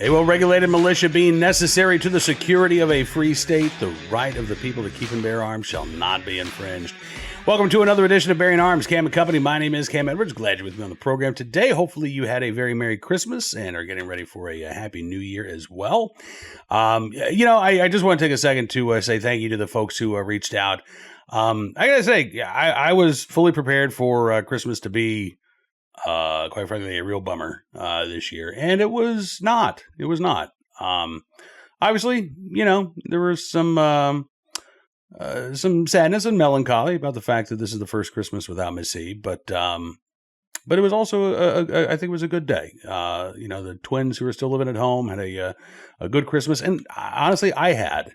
A well-regulated militia being necessary to the security of a free state, the right of the people to keep and bear arms shall not be infringed. Welcome to another edition of Bearing Arms, Cam and Company. My name is Cam Edwards. Glad you're with me on the program today. Hopefully you had a very Merry Christmas and are getting ready for a Happy New Year as well. I just want to take a second to say thank you to the folks who reached out. I gotta say, I was fully prepared for Christmas to be quite frankly, a real bummer this year. And it was not. It was not. Obviously, there was some sadness and melancholy about the fact that this is the first Christmas without Miss E. But it was also, I think it was a good day. The twins who are still living at home had a good Christmas. And honestly, I had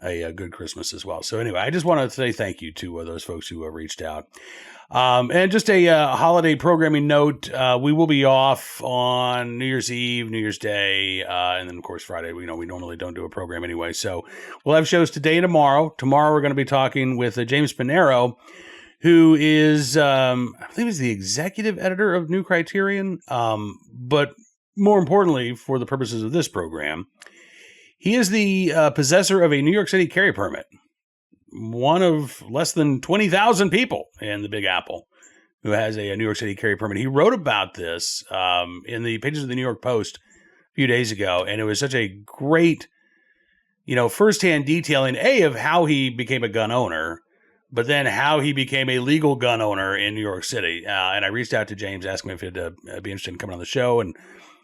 a good Christmas as well. So anyway, I just want to say thank you to those folks who reached out. And just a holiday programming note, we will be off on New Year's Eve, New Year's Day, and then, of course, Friday. We normally don't do a program anyway, so we'll have shows today and tomorrow. Tomorrow we're going to be talking with James Pinero, who is, I believe he's the executive editor of New Criterion, but more importantly, for the purposes of this program, he is the possessor of a New York City carry permit. One of less than 20,000 people in the Big Apple who has a New York City carry permit. He wrote about this in the pages of the New York Post a few days ago, and it was such a great, firsthand detailing, of how he became a gun owner, but then how he became a legal gun owner in New York City. And I reached out to James, asking him if he'd be interested in coming on the show, and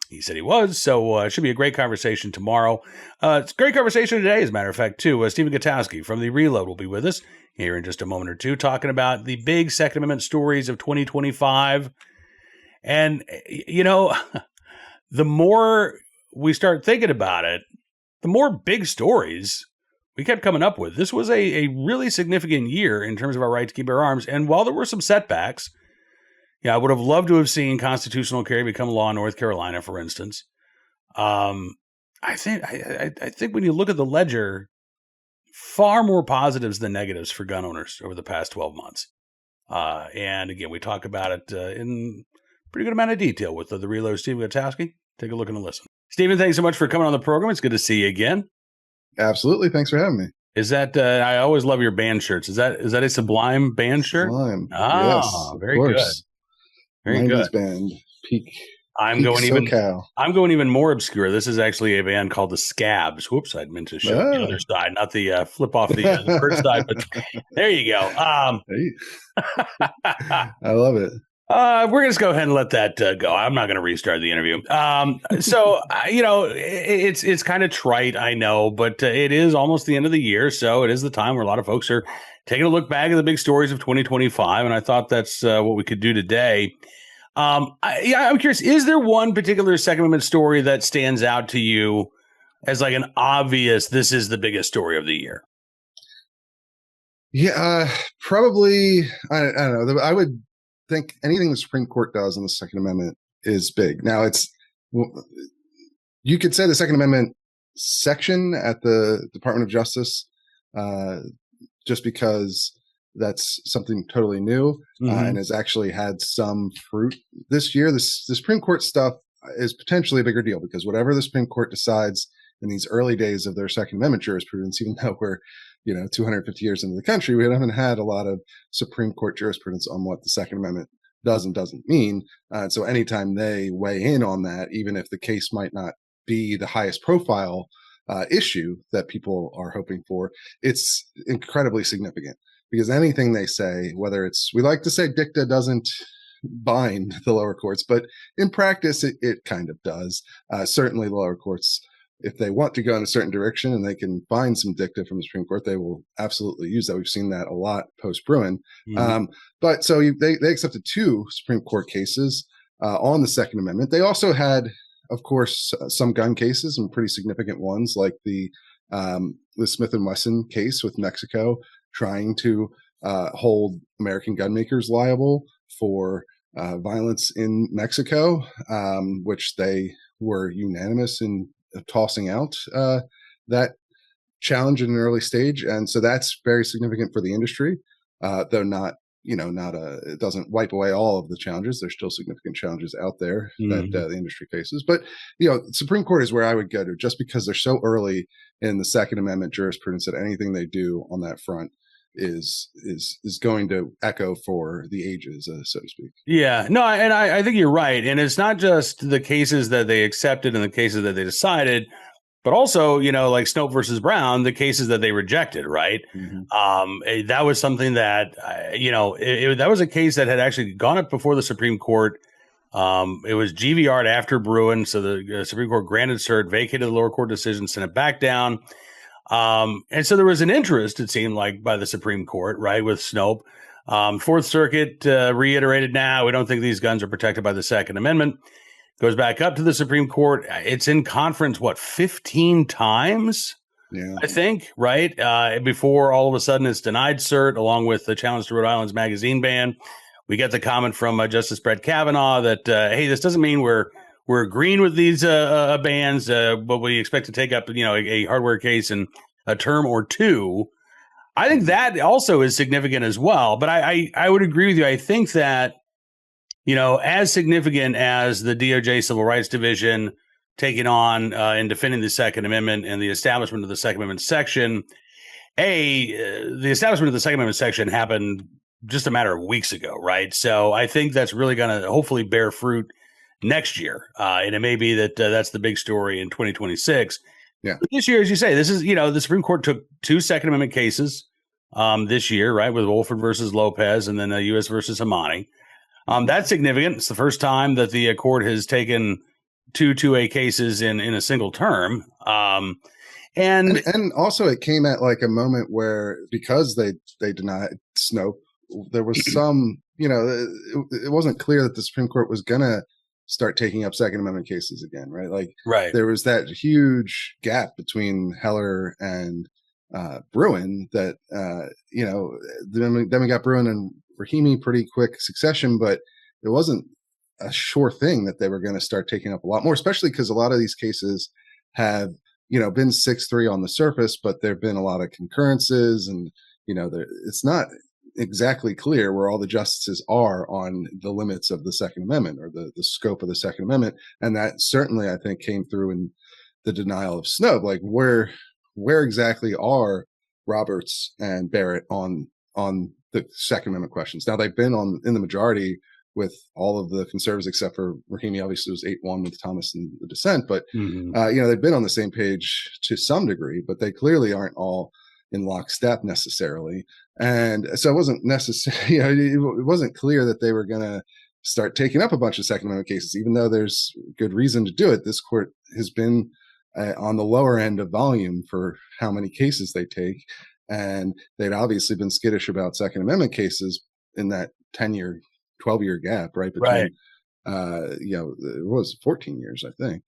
he said he was, so it should be a great conversation tomorrow. It's a great conversation today, as a matter of fact, too. Stephen Gutowski from the Reload will be with us here in just a moment or two, talking about the big Second Amendment stories of 2025. And, the more we start thinking about it, the more big stories we kept coming up with. This was a really significant year in terms of our right to keep our arms. And while there were some setbacks, I would have loved to have seen constitutional carry become law in North Carolina, for instance. I think when you look at the ledger, far more positives than negatives for gun owners over the past 12 months. And again, we talk about it in pretty good amount of detail with the Reload Stephen Gutowski. Take a look and a listen. Stephen, thanks so much for coming on the program. It's good to see you again. Absolutely. Thanks for having me. Is that, I always love your band shirts. Is that a Sublime band shirt? Sublime. Ah, yes, very good. Very good. Band, peak. I'm going SoCal. even more obscure. This is actually a band called the Scabs. Whoops, I meant to show the other side, not the flip off the first side. But there you go. I love it. We're going to just go ahead and let that go. I'm not going to restart the interview. It's kind of trite, I know, but it is almost the end of the year, so it is the time where a lot of folks are taking a look back at the big stories of 2025, and I thought that's what we could do today. I'm curious, is there one particular Second Amendment story that stands out to you as like an obvious, this is the biggest story of the year? Yeah, probably, I don't know. I would think anything the Supreme Court does in the Second Amendment is big. Now, you could say the Second Amendment section at the Department of Justice, just because that's something totally new and has actually had some fruit this year. The Supreme Court stuff is potentially a bigger deal because whatever the Supreme Court decides in these early days of their Second Amendment jurisprudence, even though we're 250 years into the country, we haven't had a lot of Supreme Court jurisprudence on what the Second Amendment does and doesn't mean. So anytime they weigh in on that, even if the case might not be the highest profile issue that people are hoping for, it's incredibly significant because anything they say, whether we like to say dicta doesn't bind the lower courts, but in practice, it kind of does. Certainly the lower courts, if they want to go in a certain direction and they can find some dicta from the Supreme Court, they will absolutely use that. We've seen that a lot post-Bruin. But so they accepted 2 Supreme Court cases on the Second Amendment. They also had, of course, some gun cases and pretty significant ones like the Smith & Wesson case with Mexico trying to hold American gun makers liable for violence in Mexico, which they were unanimous in tossing out that challenge in an early stage. And so that's very significant for the industry, though not it doesn't wipe away all of the challenges. There's still significant challenges out there that the industry faces. But, Supreme Court is where I would go to, just because they're so early in the Second Amendment jurisprudence that anything they do on that front is going to echo for the ages, so to speak. Yeah, no, and I think you're right. And it's not just the cases that they accepted and the cases that they decided, but also, like Snopes versus Brown, the cases that they rejected, right? That was something that, that was a case that had actually gone up before the Supreme Court. It was GVR'd after Bruin, so the Supreme Court granted cert, vacated the lower court decision, sent it back down. And so there was an interest, it seemed like, by the Supreme Court, right, with Snope. Fourth Circuit reiterated, now we don't think these guns are protected by the Second Amendment. Goes back up to the Supreme Court. It's in conference, 15 times, I think, right? Before all of a sudden it's denied cert, along with the challenge to Rhode Island's magazine ban. We get the comment from Justice Brett Kavanaugh that, hey, this doesn't mean we're agreeing with these bans, but we expect to take up, a hardware case in a term or two. I think that also is significant as well. But I would agree with you. I think that, as significant as the DOJ Civil Rights Division taking on and defending the Second Amendment and the establishment of the Second Amendment section, the establishment of the Second Amendment section happened just a matter of weeks ago, right? So I think that's really going to hopefully bear fruit next year. And it may be that that's the big story in 2026. Yeah. But this year, as you say, this is, the Supreme Court took 2 Second Amendment cases this year, right, with Wolford versus Lopez and then U.S. versus Hamani. That's significant. It's the first time that the court has taken 2 2A cases in a single term. And also it came at like a moment where, because they denied Snope, there was some, it wasn't clear that the Supreme Court was going to start taking up Second Amendment cases again, right? Like, there was that huge gap between Heller and Bruin that, then we got Bruin and Rahimi pretty quick succession, but it wasn't a sure thing that they were going to start taking up a lot more, especially because a lot of these cases have, been 6-3 on the surface, but there've been a lot of concurrences, and, it's not exactly clear where all the justices are on the limits of the Second Amendment or the scope of the Second Amendment. And that certainly, I think, came through in the denial of Snope. Like, where exactly are Roberts and Barrett on the Second Amendment questions? Now, they've been in the majority with all of the conservatives, except for Rahimi. Obviously, it was 8-1 with Thomas and the dissent, but they've been on the same page to some degree, but they clearly aren't all in lockstep necessarily. And so it wasn't necessarily, it wasn't clear that they were going to start taking up a bunch of Second Amendment cases, even though there's good reason to do it. This court has been on the lower end of volume for how many cases they take. And they'd obviously been skittish about Second Amendment cases in that 10-year, 12-year gap, right? Between, it was 14 years, I think,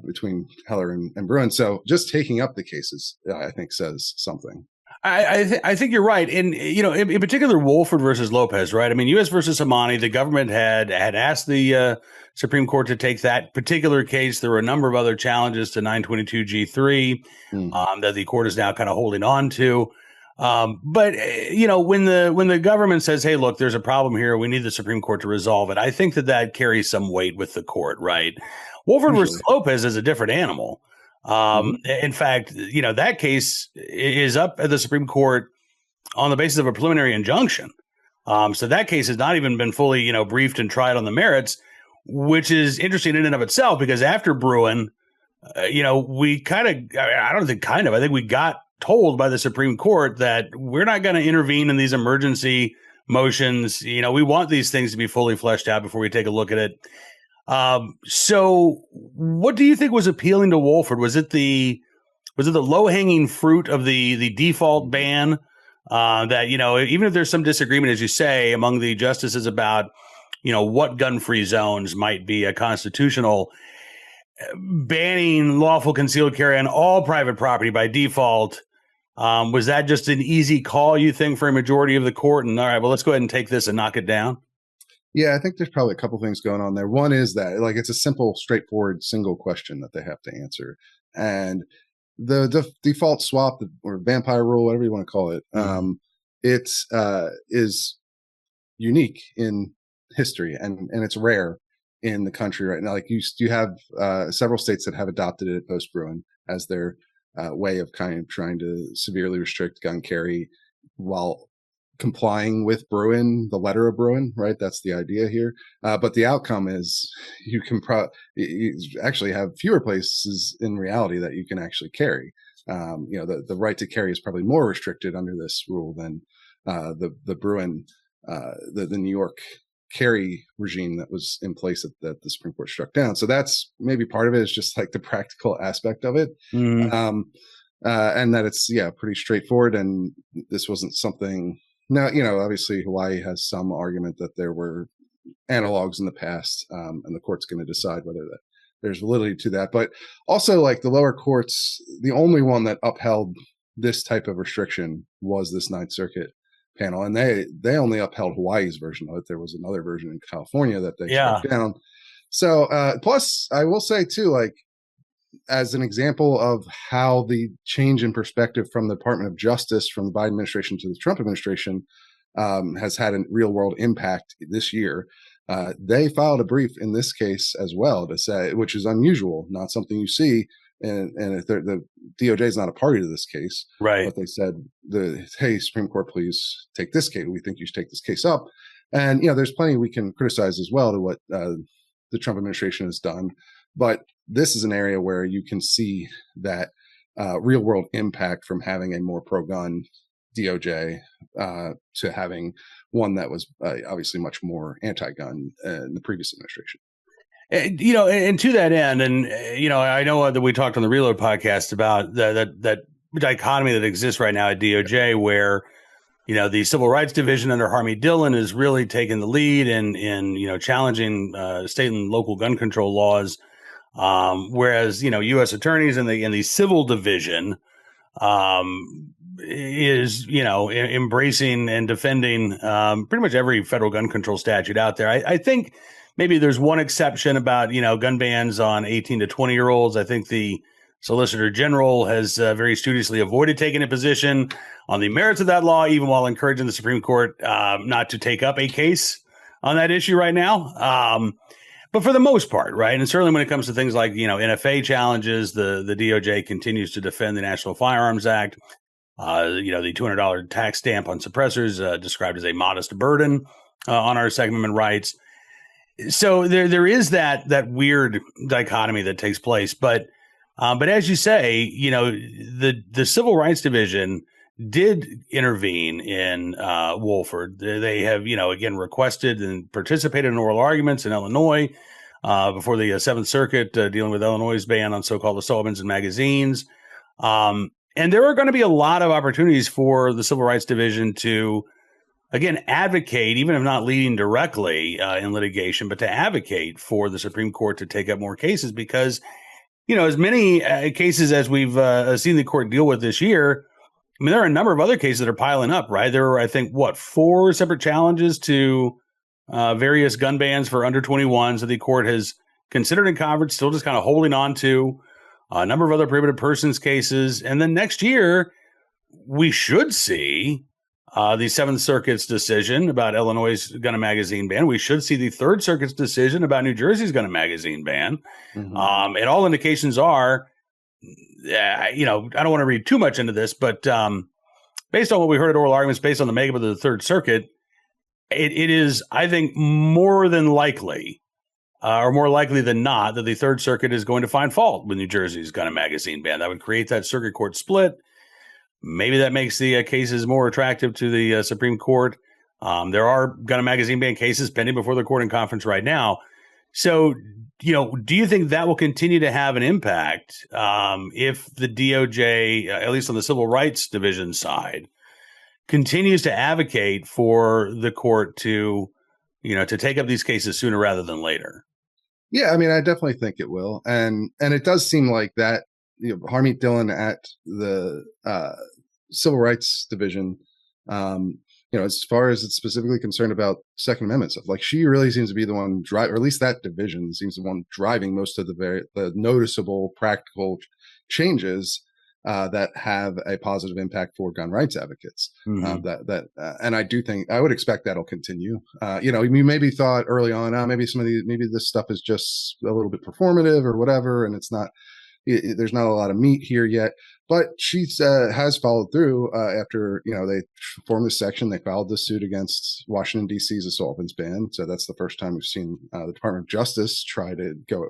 between Heller and Bruin. So just taking up the cases, I think, says something. I think you're right. And, in particular, Wolford versus Lopez, right? I mean, U.S. versus Hamani, the government had asked the Supreme Court to take that particular case. There were a number of other challenges to 922G3 that the court is now kind of holding on to. But, when the government says, hey, look, there's a problem here, we need the Supreme Court to resolve it, I think that carries some weight with the court, right? Wolford versus Lopez is a different animal. In fact, that case is up at the Supreme Court on the basis of a preliminary injunction. So that case has not even been fully, briefed and tried on the merits, which is interesting in and of itself, because after Bruin, we I think we got told by the Supreme Court that we're not going to intervene in these emergency motions. We want these things to be fully fleshed out before we take a look at it. So what do you think was appealing to Wolford? Was it the low hanging fruit of the default ban, that, even if there's some disagreement, as you say, among the justices about, what gun free zones might be a constitutional, banning lawful concealed carry on all private property by default? Was that just an easy call, you think, for a majority of the court? And all right, well, let's go ahead and take this and knock it down. Yeah, I think there's probably a couple things going on there. One is that, like, it's a simple, straightforward, single question that they have to answer. And the default swap or vampire rule, whatever you want to call it, it is unique in history, and it's rare in the country right now. Like you have several states that have adopted it post Bruin as their way of kind of trying to severely restrict gun carry while complying with Bruin, the letter of Bruin, right? That's the idea here. But the outcome is you can you actually have fewer places in reality that you can actually carry. The right to carry is probably more restricted under this rule than the Bruin, the New York carry regime that was in place that the Supreme Court struck down. So that's maybe part of it, is just like the practical aspect of it. Mm-hmm. And that it's pretty straightforward, and this wasn't something. Now, obviously Hawaii has some argument that there were analogs in the past, and the court's going to decide whether there's validity to that. But also, like, the lower courts, the only one that upheld this type of restriction was this Ninth Circuit panel, and they only upheld Hawaii's version of it. There was another version in California that they struck down. So plus I will say too, like, as an example of how the change in perspective from the Department of Justice from the Biden administration to the Trump administration has had a real world impact this year. They filed a brief in this case as well to say, which is unusual, not something you see. And if the DOJ is not a party to this case, right? But they said, "Hey, Supreme Court, please take this case. We think you should take this case up." And there's plenty we can criticize as well to what the Trump administration has done, but this is an area where you can see that real world impact from having a more pro-gun DOJ to having one that was obviously much more anti-gun in the previous administration. And to that end, and I know that we talked on the Reload podcast about that dichotomy that exists right now at DOJ, where the Civil Rights Division under Harmeet Dillon is really taking the lead in challenging state and local gun control laws, whereas U.S. attorneys in the Civil Division is embracing and defending pretty much every federal gun control statute out there. I think maybe there's one exception about gun bans on 18 to 20-year-olds. I think the Solicitor General has very studiously avoided taking a position on the merits of that law, even while encouraging the Supreme Court not to take up a case on that issue right now. But for the most part, right, and certainly when it comes to things like NFA challenges, the DOJ continues to defend the National Firearms Act. The $200 tax stamp on suppressors described as a modest burden on our Second Amendment rights. So there is that weird dichotomy that takes place, but as you say, the Civil Rights Division did intervene in Woolford. They have, again, requested and participated in oral arguments in Illinois before the Seventh Circuit dealing with Illinois' ban on so-called assault weapons and magazines. And there are going to be a lot of opportunities for the Civil Rights Division to, again, advocate, even if not leading directly in litigation, but to advocate for the Supreme Court to take up more cases because, as many cases as we've seen the court deal with this year, I mean, there are a number of other cases that are piling up, right? There were, I think, 4 separate challenges to various gun bans for under 21s that the court has considered in conference, still just kind of holding on to. A number of other prohibited persons cases. And then next year, we should see the Seventh Circuit's decision about Illinois' gun and magazine ban. We should see the Third Circuit's decision about New Jersey's gun and magazine ban. Mm-hmm. And all indications are, I don't want to read too much into this, but based on what we heard at oral arguments, based on the makeup of the Third Circuit, it is, I think, more than likely, or more likely than not, that the Third Circuit is going to find fault with New Jersey's gun and magazine ban. That would create that circuit court split. Maybe that makes the cases more attractive to the Supreme Court. There are gun and magazine ban cases pending before the court in conference right now. So, do you think that will continue to have an impact if the DOJ, at least on the Civil Rights Division side, continues to advocate for the court to take up these cases sooner rather than later? Yeah, I mean, I definitely think it will. And it does seem like that, Harmeet Dillon at the Civil Rights Division, as far as it's specifically concerned about Second Amendment stuff, like, she really seems to be the one or at least that division seems the one driving most of the noticeable practical changes that have a positive impact for gun rights advocates. Mm-hmm. And I do think I would expect that'll continue. You maybe thought early on, maybe maybe this stuff is just a little bit performative or whatever, and it's not. There's not a lot of meat here yet, but she has followed through after they formed this section. They filed this suit against Washington D.C.'s assault weapons ban. So that's the first time we've seen the Department of Justice try to go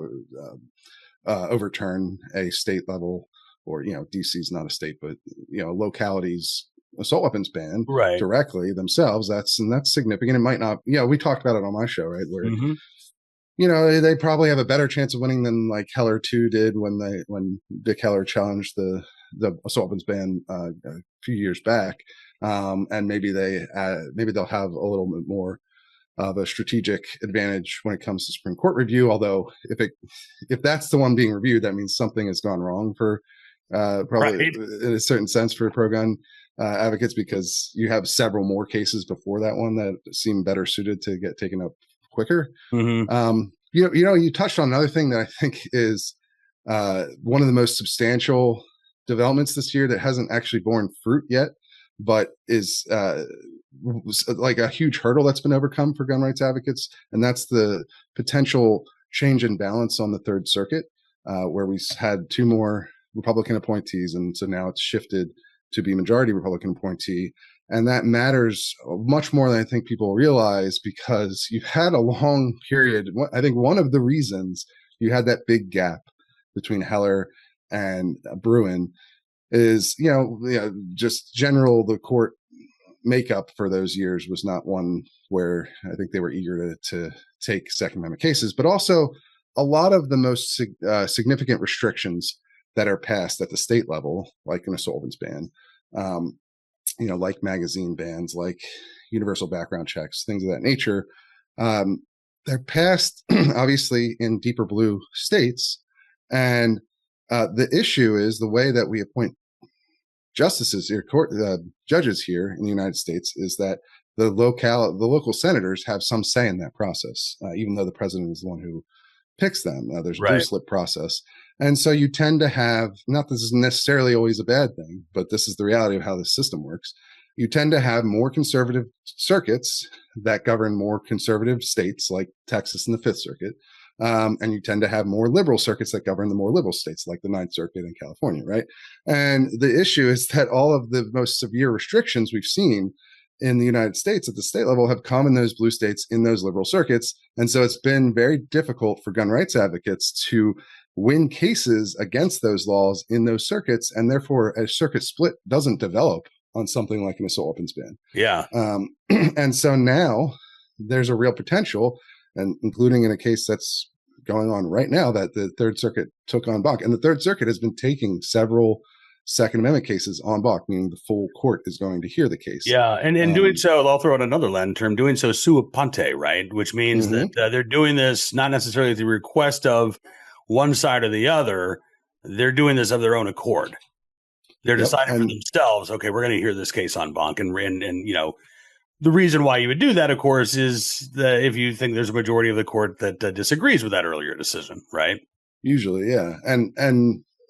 overturn a state level, or D.C.'s not a state, but localities assault weapons ban directly themselves. That's significant. It might not. We talked about it on my show, right? Where they probably have a better chance of winning than like Heller 2 did when Dick Heller challenged the assault weapons ban a few years back, and maybe they'll have a little bit more of a strategic advantage when it comes to Supreme Court review. Although if that's the one being reviewed, that means something has gone wrong for probably in a certain sense for pro-gun advocates, because you have several more cases before that one that seem better suited to get taken up quicker. You touched on another thing that I think is one of the most substantial developments this year that hasn't actually borne fruit yet, but is like a huge hurdle that's been overcome for gun rights advocates, and that's the potential change in balance on the Third Circuit, where we had 2 more Republican appointees, and so now it's shifted to be majority Republican appointee. And that matters much more than I think people realize, because you've had a long period. I think one of the reasons you had that big gap between Heller and Bruen is, just the court makeup for those years was not one where I think they were eager to take Second Amendment cases, but also a lot of the most significant restrictions that are passed at the state level, like an assault weapons ban, like magazine bans, like universal background checks, things of that nature. They're passed obviously in deeper blue states. And the issue is the way that we appoint justices or judges here in the United States is that the local senators have some say in that process, even though the president is the one who picks them. There's a blue slip process. And so you tend to have, not this is necessarily always a bad thing, but this is the reality of how the system works. You tend to have more conservative circuits that govern more conservative states like Texas and the Fifth Circuit. And you tend to have more liberal circuits that govern the more liberal states like the Ninth Circuit in California, right? And the issue is that all of the most severe restrictions we've seen in the United States at the state level have come in those blue states in those liberal circuits. And so it's been very difficult for gun rights advocates to win cases against those laws in those circuits. And therefore a circuit split doesn't develop on something like an assault weapons ban. Yeah. And so now there's a real potential, and including in a case that's going on right now that the Third Circuit took en banc. And the Third Circuit has been taking several Second Amendment cases en banc, meaning the full court is going to hear the case. Yeah, and doing so, I'll throw out another Latin term, doing so sua ponte, right? Which means that they're doing this not necessarily at the request of one side or the other. They're doing this of their own accord. They're deciding for themselves, okay, we're going to hear this case en banc. And the reason why you would do that, of course, is that if you think there's a majority of the court that disagrees with that earlier decision, right? Usually, yeah. And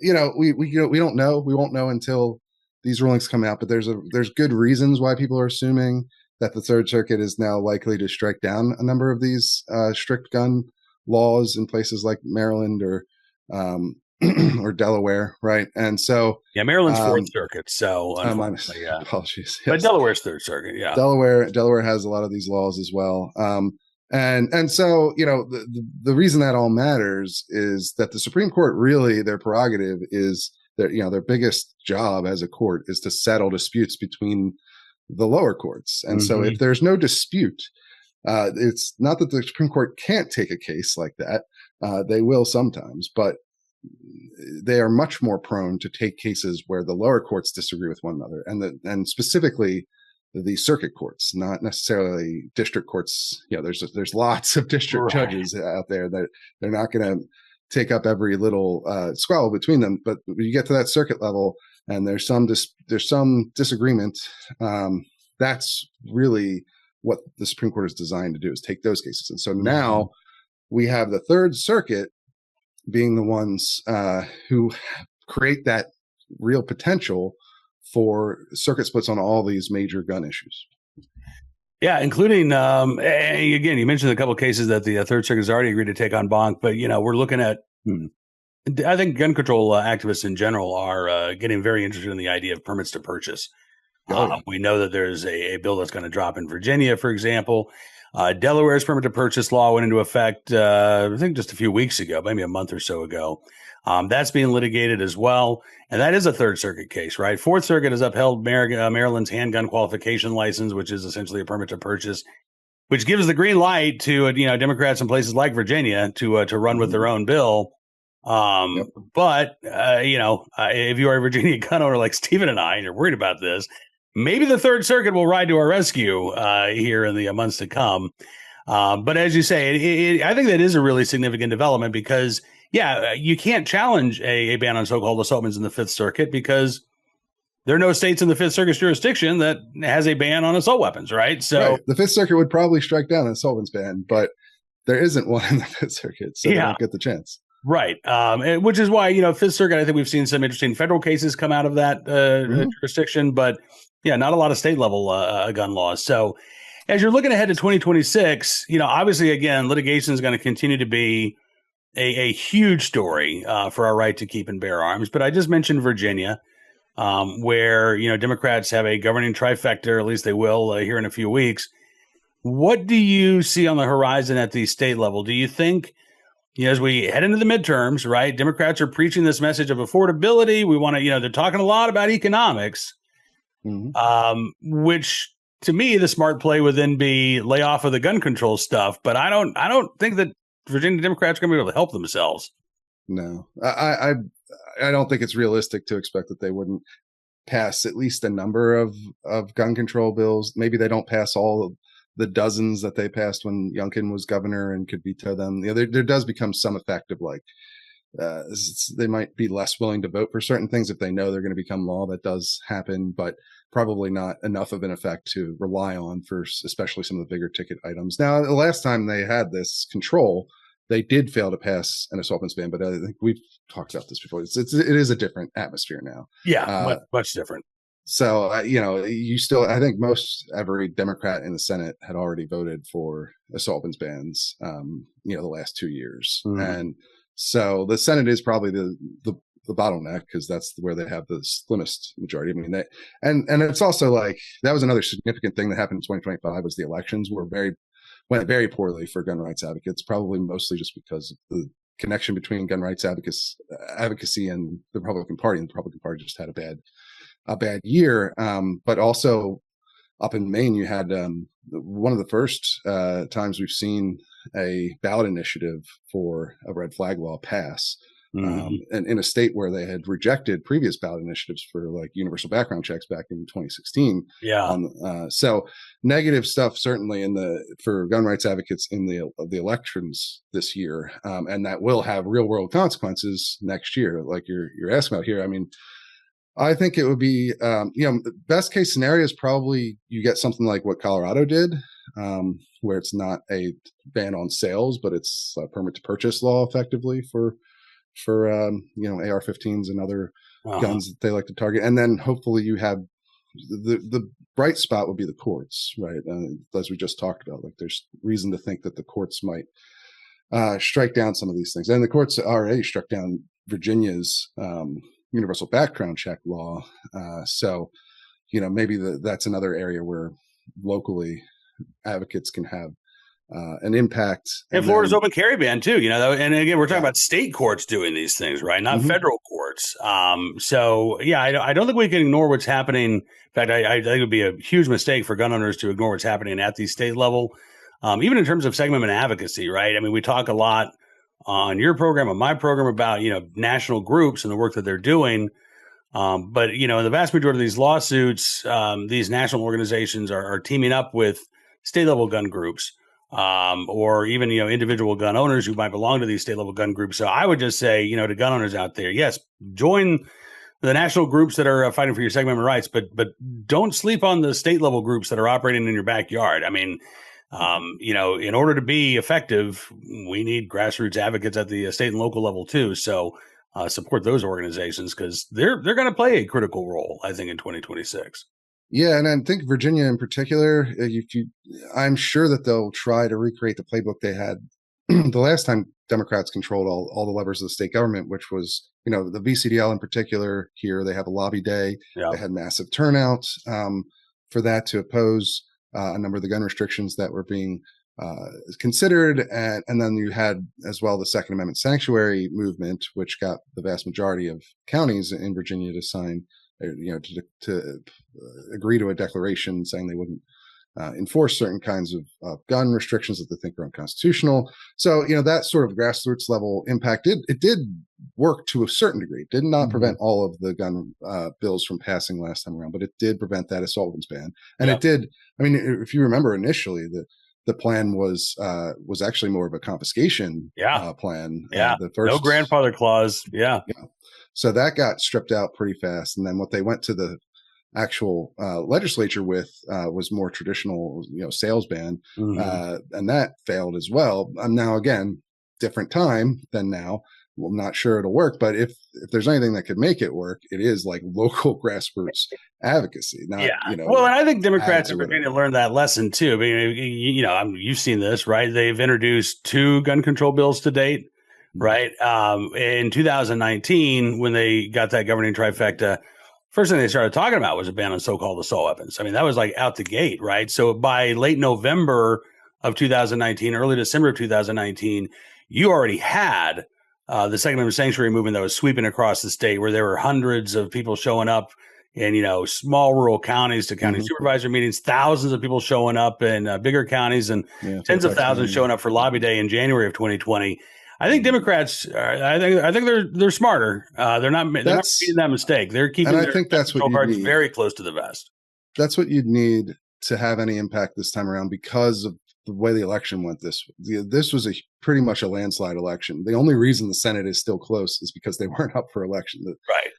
we don't know. We won't know until these rulings come out, but there's good reasons why people are assuming that the Third Circuit is now likely to strike down a number of these strict gun laws in places like Maryland or Delaware, right? And so Maryland's Fourth Circuit, so unfortunately, apologies. Yes. But Delaware's Third Circuit, yeah. Delaware has a lot of these laws as well. And so, the reason that all matters is that the Supreme Court, really their prerogative is their biggest job as a court is to settle disputes between the lower courts. And so if there's no dispute, it's not that the Supreme Court can't take a case like that. They will sometimes, but they are much more prone to take cases where the lower courts disagree with one another, and specifically the circuit courts, not necessarily district courts. There's lots of district judges out there that they're not going to take up every little squabble between them. But when you get to that circuit level, and there's some disagreement, that's really what the Supreme Court is designed to do, is take those cases. And so now we have the Third Circuit being the ones who create that real potential for circuit splits on all these major gun issues. Yeah, including, again, you mentioned a couple of cases that the Third Circuit has already agreed to take en banc, but, we're looking at, I think gun control activists in general are getting very interested in the idea of permits to purchase. We know that there's a bill that's going to drop in Virginia, for example. Delaware's permit to purchase law went into effect, I think just a few weeks ago, maybe a month or so ago. That's being litigated as well. And that is a Third Circuit case, right? Fourth Circuit has upheld Maryland's handgun qualification license, which is essentially a permit to purchase, which gives the green light to, Democrats in places like Virginia to run with their own bill. But, if you are a Virginia gun owner like Stephen and I, and you're worried about this, maybe the Third Circuit will ride to our rescue here in the months to come. But as you say, I think that is a really significant development because, you can't challenge a ban on so-called assaultments in the Fifth Circuit because there are no states in the Fifth Circuit's jurisdiction that has a ban on assault weapons, right? So the Fifth Circuit would probably strike down an assault weapons ban, but there isn't one in the Fifth Circuit, so they don't get the chance. Right. Which is why, Fifth Circuit, I think we've seen some interesting federal cases come out of that jurisdiction, but not a lot of state level gun laws. So as you're looking ahead to 2026, obviously, again, litigation is going to continue to be a huge story for our right to keep and bear arms. But I just mentioned Virginia, where, Democrats have a governing trifecta, or at least they will here in a few weeks. What do you see on the horizon at the state level? Do you think, as we head into the midterms, right, Democrats are preaching this message of affordability. We want to, they're talking a lot about economics, which to me, the smart play would then be lay off of the gun control stuff. But I don't think that Virginia Democrats are going to be able to help themselves. No, I don't think it's realistic to expect that they wouldn't pass at least a number of gun control bills. Maybe they don't pass all of the dozens that they passed when Youngkin was governor and could veto them. There does become some effect of like, they might be less willing to vote for certain things if they know they're going to become law. That does happen, but probably not enough of an effect to rely on for especially some of the bigger ticket items. Now, the last time they had this control, they did fail to pass an assault weapons ban, but I think we've talked about this before. It is a different atmosphere now. Yeah, much different. So, you still, I think every Democrat in the Senate had already voted for assault weapons bans, the last 2 years. And so the Senate is probably the bottleneck because that's where they have the slimmest majority. I mean, and it's also like, that was another significant thing that happened in 2025 was the elections went very poorly for gun rights advocates, probably mostly just because of the connection between gun rights advocacy and the Republican Party. And the Republican Party just had a bad year. But also up in Maine, you had one of the first times we've seen a ballot initiative for a red flag law pass. And in a state where they had rejected previous ballot initiatives for like universal background checks back in 2016. So negative stuff certainly for gun rights advocates in the elections this year, and that will have real world consequences next year, like you're asking about here. I mean, I think it would be, the best case scenario is probably you get something like what Colorado did, where it's not a ban on sales, but it's a permit to purchase law effectively for AR-15s and other guns that they like to target. And then hopefully you have the bright spot would be the courts, right? As we just talked about, like there's reason to think that the courts might strike down some of these things. And the courts already struck down Virginia's universal background check law. So, maybe that's another area where locally advocates can have an impact. And Florida's open carry ban too, and again, we're talking about state courts doing these things, right? Not federal courts. So I don't think we can ignore what's happening. In fact, I think it would be a huge mistake for gun owners to ignore what's happening at the state level, even in terms of segment and advocacy, right? I mean, we talk a lot on your program, on my program about, national groups and the work that they're doing. But, in the vast majority of these lawsuits, these national organizations are teaming up with state level gun groups. Or even, individual gun owners who might belong to these state level gun groups. So I would just say, to gun owners out there, yes, join the national groups that are fighting for your Second Amendment rights, but don't sleep on the state level groups that are operating in your backyard. I mean, in order to be effective, we need grassroots advocates at the state and local level too. So support those organizations because they're going to play a critical role, I think, in 2026. Yeah, and I think Virginia in particular, I'm sure that they'll try to recreate the playbook they had the last time Democrats controlled all the levers of the state government, which was, the VCDL in particular here. They have a lobby day. Yeah. They had massive turnout for that to oppose a number of the gun restrictions that were being considered. And then you had as well the Second Amendment sanctuary movement, which got the vast majority of counties in Virginia to sign, to agree to a declaration saying they wouldn't enforce certain kinds of gun restrictions that they think are unconstitutional. So, that sort of grassroots level impact, it did work to a certain degree. It did not prevent all of the gun bills from passing last time around, but it did prevent that assault weapons ban. And it did, if you remember initially, the plan was actually more of a confiscation plan. The first, no grandfather clause. Yeah. So that got stripped out pretty fast. And then what they went to the actual legislature with was more traditional, sales ban. And that failed as well. Now, again, different time than now. I'm not sure it'll work, but if there's anything that could make it work, it is like local grassroots advocacy. Not, well, and I think Democrats in Virginia learned that lesson too. You've seen this, right? They've introduced 2 gun control bills to date. Right. In 2019, when they got that governing trifecta, first thing they started talking about was a ban on so-called assault weapons. That was like out the gate. Right. So by late November of 2019, early December of 2019, you already had the Second Amendment sanctuary movement that was sweeping across the state, where there were hundreds of people showing up in, small rural counties to county supervisor meetings, thousands of people showing up in bigger counties, and tens of thousands showing up for lobby day in January of 2020. I think Democrats, I think they're smarter. They're not making that mistake. They're keeping their control cards very close to the vest. That's what you'd need to have any impact this time around, because of the way the election went. This was pretty much a landslide election. The only reason the Senate is still close is because they weren't up for election.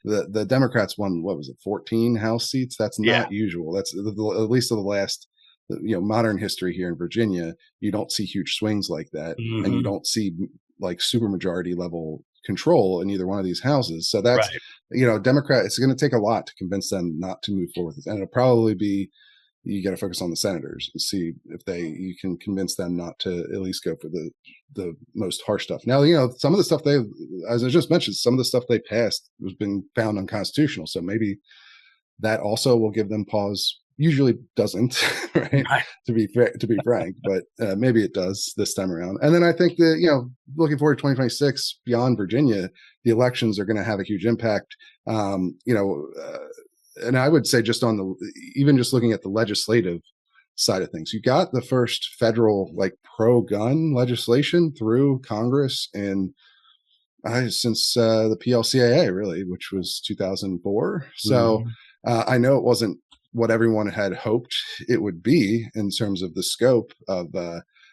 The Democrats won, 14 House seats? That's not usual. That's at least of the last modern history here in Virginia. You don't see huge swings like that, and you don't see like supermajority level control in either one of these houses. So that's, Democrat, it's going to take a lot to convince them not to move forward with it. And it'll probably be, you got to focus on the senators and see if you can convince them not to at least go for the most harsh stuff. Now, some of the stuff as I just mentioned, some of the stuff they passed has been found unconstitutional. So maybe that also will give them pause. Usually doesn't, right? To be frank, but maybe it does this time around. And then I think that, looking forward to 2026 beyond Virginia, the elections are going to have a huge impact. And I would say just even just looking at the legislative side of things, you got the first federal like pro-gun legislation through Congress since the PLCAA, really, which was 2004. So I know it wasn't what everyone had hoped it would be in terms of the scope of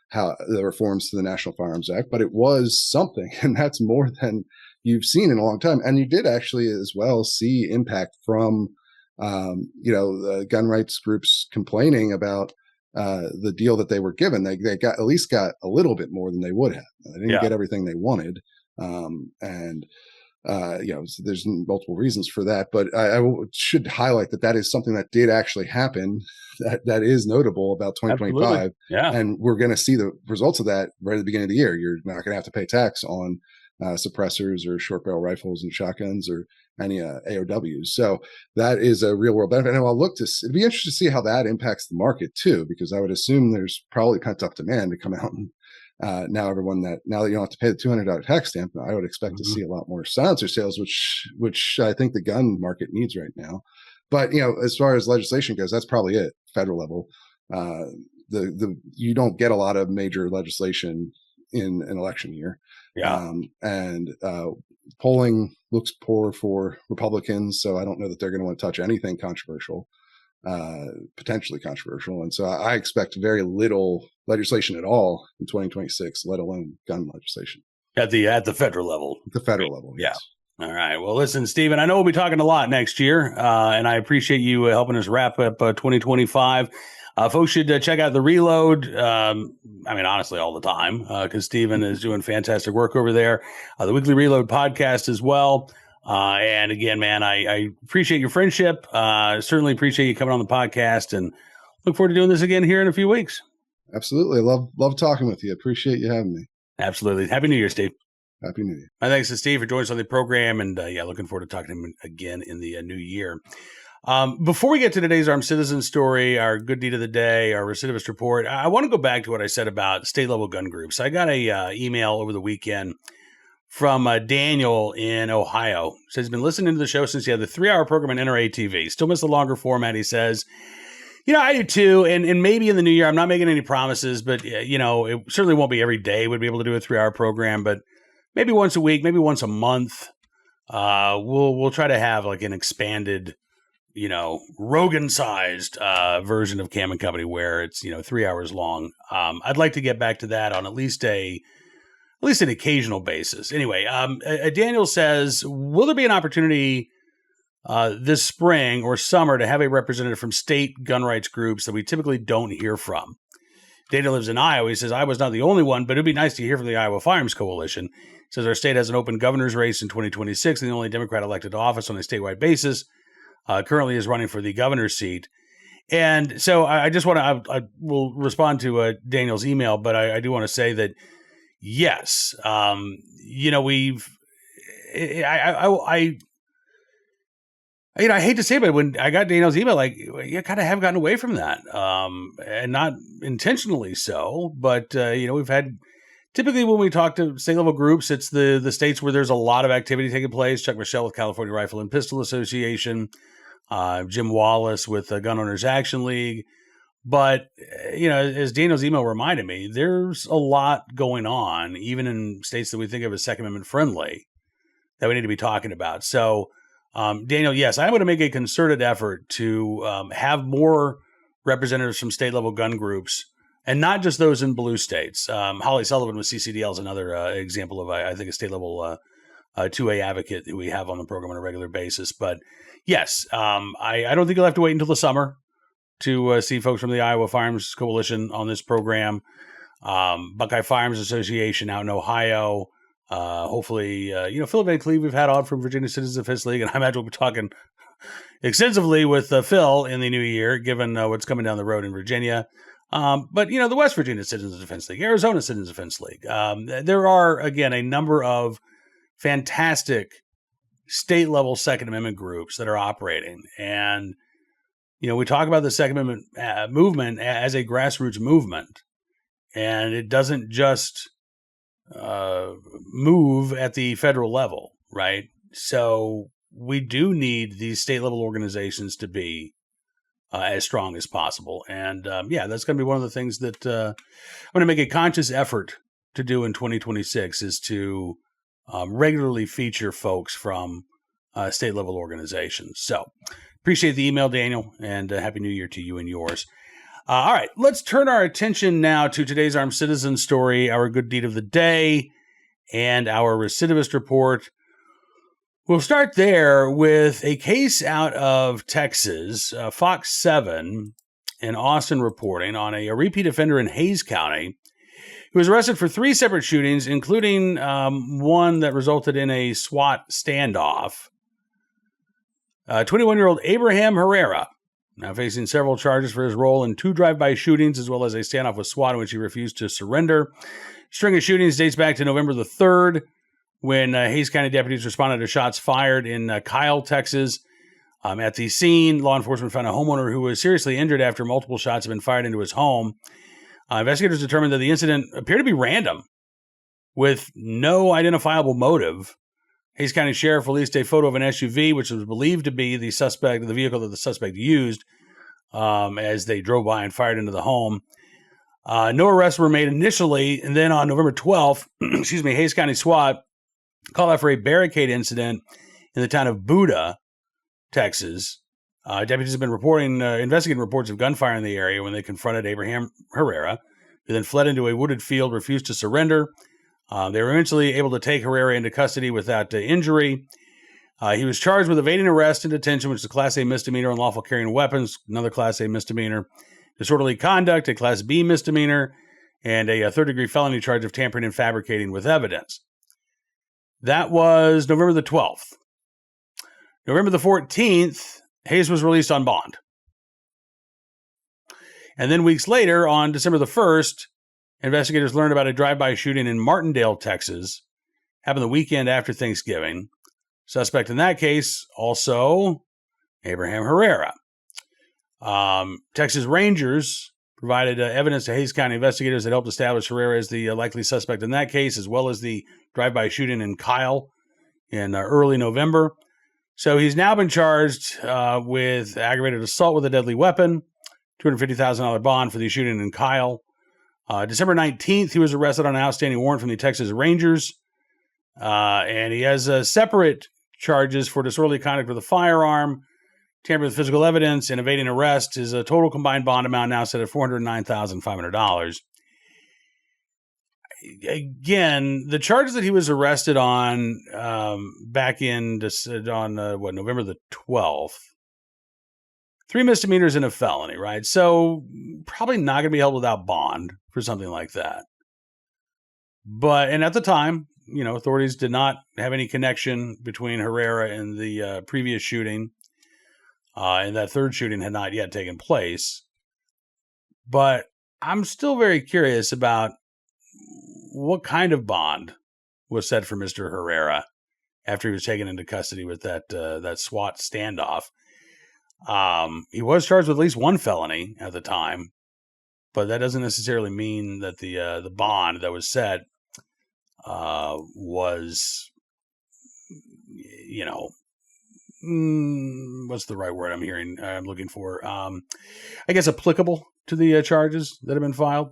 how the reforms to the National Firearms Act, but it was something, and that's more than you've seen in a long time. And you did actually as well see impact from, the gun rights groups complaining about the deal that they were given. They got at least got a little bit more than they would have. They didn't get everything they wanted, so there's multiple reasons for that, but I should highlight that is something that did actually happen. That is notable about 2025. Absolutely. And we're going to see the results of that right at the beginning of the year. You're not going to have to pay tax on suppressors or short barrel rifles and shotguns or any AOWs. So that is a real world benefit. And it'd be interesting to see how that impacts the market too, because I would assume there's probably pent up demand to come out and now that you don't have to pay the $200 tax stamp, I would expect to see a lot more silencer sales, which I think the gun market needs right now. But as far as legislation goes, that's probably it. Federal level, you don't get a lot of major legislation in an election year. And polling looks poor for Republicans, so I don't know that they're going to want to touch anything controversial. Potentially controversial. And so I expect very little legislation at all in 2026, let alone gun legislation. At the federal level. The federal level, yes. All right. Well, listen, Stephen, I know we'll be talking a lot next year, and I appreciate you helping us wrap up 2025. Folks should check out the Reload. Honestly, all the time, because Stephen is doing fantastic work over there. The Weekly Reload podcast as well. And again, man, I appreciate your friendship. Certainly appreciate you coming on the podcast, and look forward to doing this again here in a few weeks. Absolutely. Love talking with you. Appreciate you having me. Absolutely. Happy New Year, Steve. Happy New Year. My thanks to Steve for joining us on the program, and looking forward to talking to him again in the new year. Before we get to today's Armed Citizen story, our good deed of the day, our recidivist report, I want to go back to what I said about state-level gun groups. I got a email over the weekend from Daniel in Ohio. Says he's been listening to the show since he had the 3-hour program on NRA TV. Still miss the longer format, he says. I do too, and maybe in the new year, I'm not making any promises, but, it certainly won't be every day we'd be able to do a 3-hour program, but maybe once a week, maybe once a month, we'll try to have like an expanded, Rogan-sized version of Cam and Company where it's 3 hours long. I'd like to get back to that on at least an occasional basis. Anyway, Daniel says, will there be an opportunity this spring or summer to have a representative from state gun rights groups that we typically don't hear from? Daniel lives in Iowa. He says, Iowa's not the only one, but it'd be nice to hear from the Iowa Firearms Coalition. He says our state has an open governor's race in 2026, and the only Democrat elected to office on a statewide basis currently is running for the governor's seat. And so I just want to, I will respond to Daniel's email, but I do want to say that, yes, I hate to say it, but when I got Daniel's email, you kind of have gotten away from that, and not intentionally so. But we've had typically when we talk to state level groups, it's the states where there's a lot of activity taking place. Chuck Michelle with California Rifle and Pistol Association, Jim Wallace with the Gun Owners Action League. But as Daniel's email reminded me, there's a lot going on, even in states that we think of as Second Amendment friendly, that we need to be talking about. So. Daniel, yes, I'm going to make a concerted effort to have more representatives from state-level gun groups, and not just those in blue states. Holly Sullivan with CCDL is another example of, I think, a state-level 2A advocate that we have on the program on a regular basis. But yes, I don't think you'll have to wait until the summer to see folks from the Iowa Firearms Coalition on this program. Buckeye Firearms Association out in Ohio. Hopefully, Phil Van Cleve we've had on from Virginia Citizens Defense League, and I imagine we'll be talking extensively with Phil in the new year, given what's coming down the road in Virginia. But the West Virginia Citizens Defense League, Arizona Citizens Defense League. There are, again, a number of fantastic state-level Second Amendment groups that are operating. And, we talk about the Second Amendment movement as a grassroots movement, and it doesn't just move at the federal level, right? So we do need these state level organizations to be as strong as possible. And that's going to be one of the things that I'm going to make a conscious effort to do in 2026 is to regularly feature folks from state level organizations. So appreciate the email, Daniel, and Happy New Year to you and yours. All right, let's turn our attention now to today's Armed Citizen story, our good deed of the day, and our recidivist report. We'll start there with a case out of Texas, Fox 7 in Austin reporting on a repeat offender in Hays County who was arrested for 3 separate shootings, including one that resulted in a SWAT standoff. 21-year-old Abraham Herrera, now facing several charges for his role in 2 drive-by shootings, as well as a standoff with SWAT in which he refused to surrender. String of shootings dates back to November the 3rd, when Hays County deputies responded to shots fired in Kyle, Texas. At the scene, law enforcement found a homeowner who was seriously injured after multiple shots had been fired into his home. Investigators determined that the incident appeared to be random, with no identifiable motive. Hays County Sheriff released a photo of an SUV, which was believed to be the vehicle that the suspect used as they drove by and fired into the home. No arrests were made initially, and then on November 12th, Hays County SWAT called out for a barricade incident in the town of Buda, Texas. Deputies have been investigating reports of gunfire in the area when they confronted Abraham Herrera, who then fled into a wooded field, refused to surrender. They were eventually able to take Herrera into custody without injury. He was charged with evading arrest and detention, which is a Class A misdemeanor, unlawful carrying weapons, another Class A misdemeanor, disorderly conduct, a Class B misdemeanor, and a third-degree felony charge of tampering and fabricating with evidence. That was November the 12th. November the 14th, Hayes was released on bond. And then weeks later, on December the 1st, investigators learned about a drive-by shooting in Martindale, Texas. Happened the weekend after Thanksgiving. Suspect in that case, also Abraham Herrera. Texas Rangers provided evidence to Hays County investigators that helped establish Herrera as the likely suspect in that case, as well as the drive-by shooting in Kyle in early November. So he's now been charged with aggravated assault with a deadly weapon, $250,000 bond for the shooting in Kyle. December 19th, he was arrested on an outstanding warrant from the Texas Rangers. And he has separate charges for disorderly conduct with a firearm, tampering with physical evidence, and evading arrest. His total combined bond amount now set at $409,500. Again, the charges that he was arrested on back in November the 12th, 3 misdemeanors and a felony, right? So probably not going to be held without bond for something like that. And at the time, authorities did not have any connection between Herrera and the previous shooting, and that third shooting had not yet taken place. But I'm still very curious about what kind of bond was set for Mr. Herrera after he was taken into custody with that SWAT standoff. He was charged with at least one felony at the time, but that doesn't necessarily mean that the bond that was set was, what's the right word I'm looking for? I guess applicable to the charges that have been filed.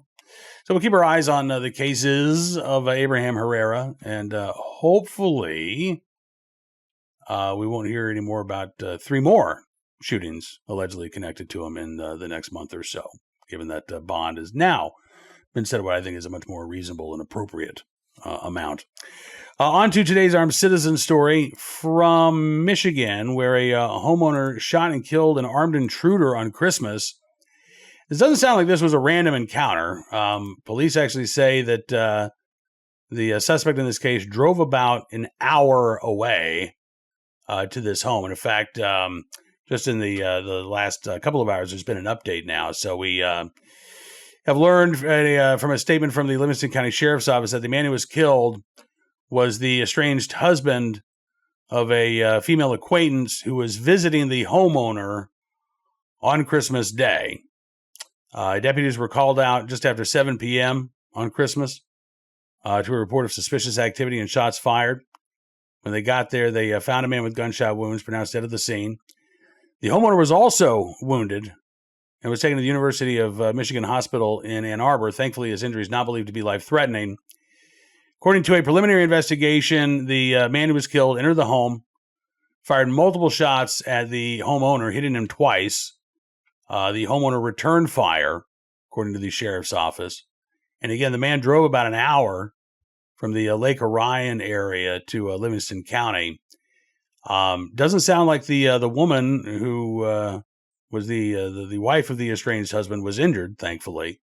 So we'll keep our eyes on the cases of Abraham Herrera, and hopefully we won't hear any more about 3 more shootings allegedly connected to him in the next month or so, given that bond has now been set at what I think is a much more reasonable and appropriate amount. On to today's armed citizen story from Michigan, where a homeowner shot and killed an armed intruder on Christmas. This doesn't sound like this was a random encounter. Police actually say that the suspect in this case drove about an hour away to this home. And in fact, just in the last couple of hours, there's been an update now. So we have learned from a statement from the Livingston County Sheriff's Office that the man who was killed was the estranged husband of a female acquaintance who was visiting the homeowner on Christmas Day. Deputies were called out just after 7 p.m. on Christmas to a report of suspicious activity and shots fired. When they got there, they found a man with gunshot wounds pronounced dead at the scene. The homeowner was also wounded and was taken to the University of Michigan Hospital in Ann Arbor. Thankfully, his injury is not believed to be life-threatening. According to a preliminary investigation, the man who was killed entered the home, fired multiple shots at the homeowner, hitting him twice. The homeowner returned fire, according to the sheriff's office. And again, the man drove about an hour from the Lake Orion area to Livingston County. Doesn't sound like the woman who was the wife of the estranged husband was injured, thankfully.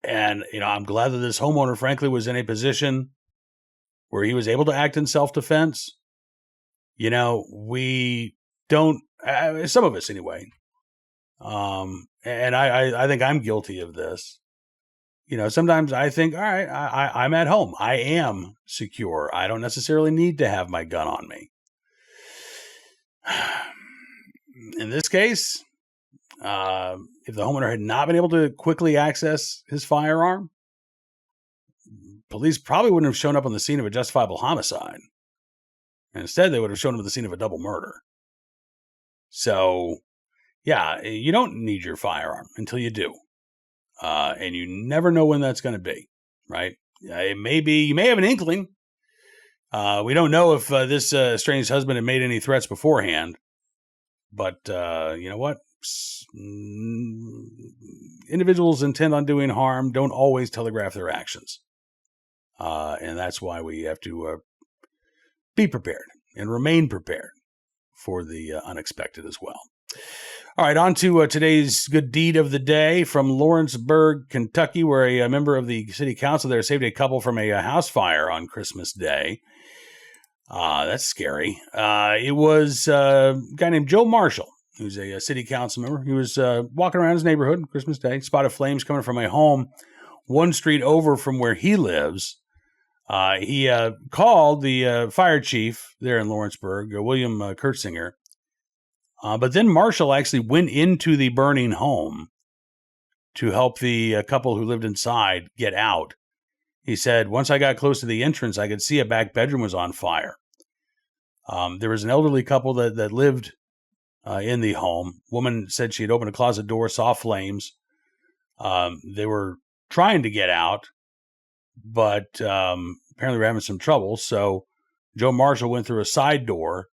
And I'm glad that this homeowner, frankly, was in a position where he was able to act in self-defense. We don't, some of us anyway. And I think I'm guilty of this. Sometimes I think, all right, I'm at home. I am secure. I don't necessarily need to have my gun on me. In this case, if the homeowner had not been able to quickly access his firearm, police probably wouldn't have shown up on the scene of a justifiable homicide. And instead, they would have shown up at the scene of a double murder. So, yeah, you don't need your firearm until you do. And you never know when that's going to be, right? It may be, you may have an inkling. We don't know if this estranged husband had made any threats beforehand. But you know what? Individuals intent on doing harm don't always telegraph their actions. And that's why we have to be prepared and remain prepared for the unexpected as well. All right, on to today's good deed of the day from Lawrenceburg, Kentucky, where a member of the city council there saved a couple from a house fire on Christmas Day. That's scary. It was a guy named Joe Marshall, who's a city council member. He was walking around his neighborhood on Christmas Day, spotted flames coming from a home one street over from where he lives. He called the fire chief there in Lawrenceburg, William Kurtzinger. But then Marshall actually went into the burning home to help the couple who lived inside get out. He said, once I got close to the entrance, I could see a back bedroom was on fire. There was an elderly couple that lived in the home. Woman said she had opened a closet door, saw flames. They were trying to get out, but apparently were having some trouble. So Joe Marshall went through a side door,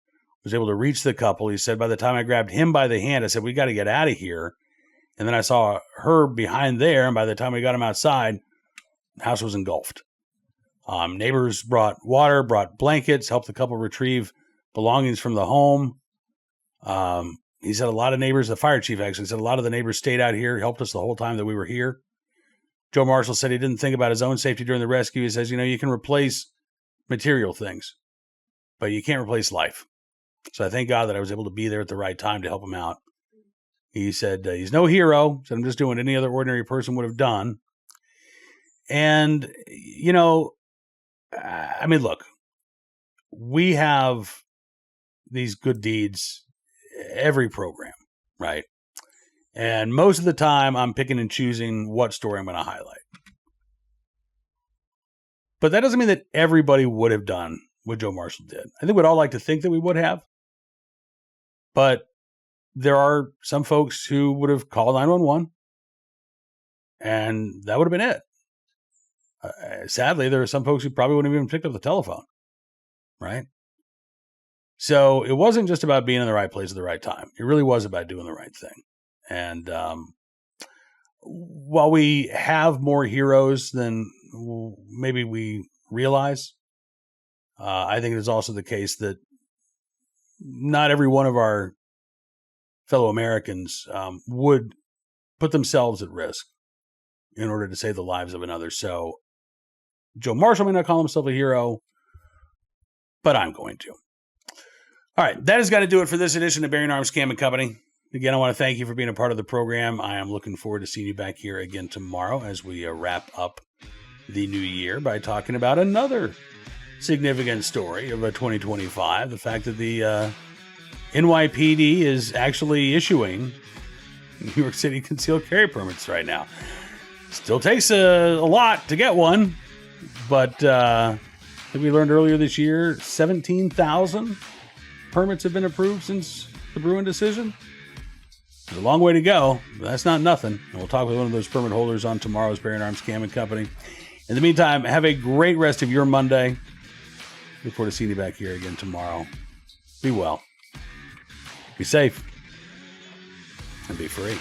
was able to reach the couple. He said, by the time I grabbed him by the hand, I said, we got to get out of here. And then I saw her behind there. And by the time we got him outside, the house was engulfed. Neighbors brought water, brought blankets, helped the couple retrieve belongings from the home. He said a lot of neighbors, the fire chief actually said a lot of the neighbors stayed out here, helped us the whole time that we were here. Joe Marshall said he didn't think about his own safety during the rescue. He says, you can replace material things, but you can't replace life. So I thank God that I was able to be there at the right time to help him out. He said, he's no hero. He said, I'm just doing what any other ordinary person would have done. And, look, we have these good deeds every program, right? And most of the time I'm picking and choosing what story I'm going to highlight. But that doesn't mean that everybody would have done what Joe Marshall did. I think we'd all like to think that we would have. But there are some folks who would have called 911, and that would have been it. Sadly, there are some folks who probably wouldn't have even picked up the telephone, right? So it wasn't just about being in the right place at the right time. It really was about doing the right thing. And while we have more heroes than maybe we realize, I think it is also the case that not every one of our fellow Americans would put themselves at risk in order to save the lives of another. So Joe Marshall may not call himself a hero, but I'm going to. All right, that has got to do it for this edition of Bearing Arms Cam & Company. Again, I want to thank you for being a part of the program. I am looking forward to seeing you back here again tomorrow as we wrap up the new year by talking about another significant story of 2025, the fact that the NYPD is actually issuing New York City concealed carry permits right now. Still takes a lot to get one, but I think we learned earlier this year, 17,000 permits have been approved since the Bruin decision. There's a long way to go, but that's not nothing. And we'll talk with one of those permit holders on tomorrow's Bearing Arms Cam & Company. In the meantime, have a great rest of your Monday. Look forward to seeing you back here again tomorrow. Be well, be safe, and be free.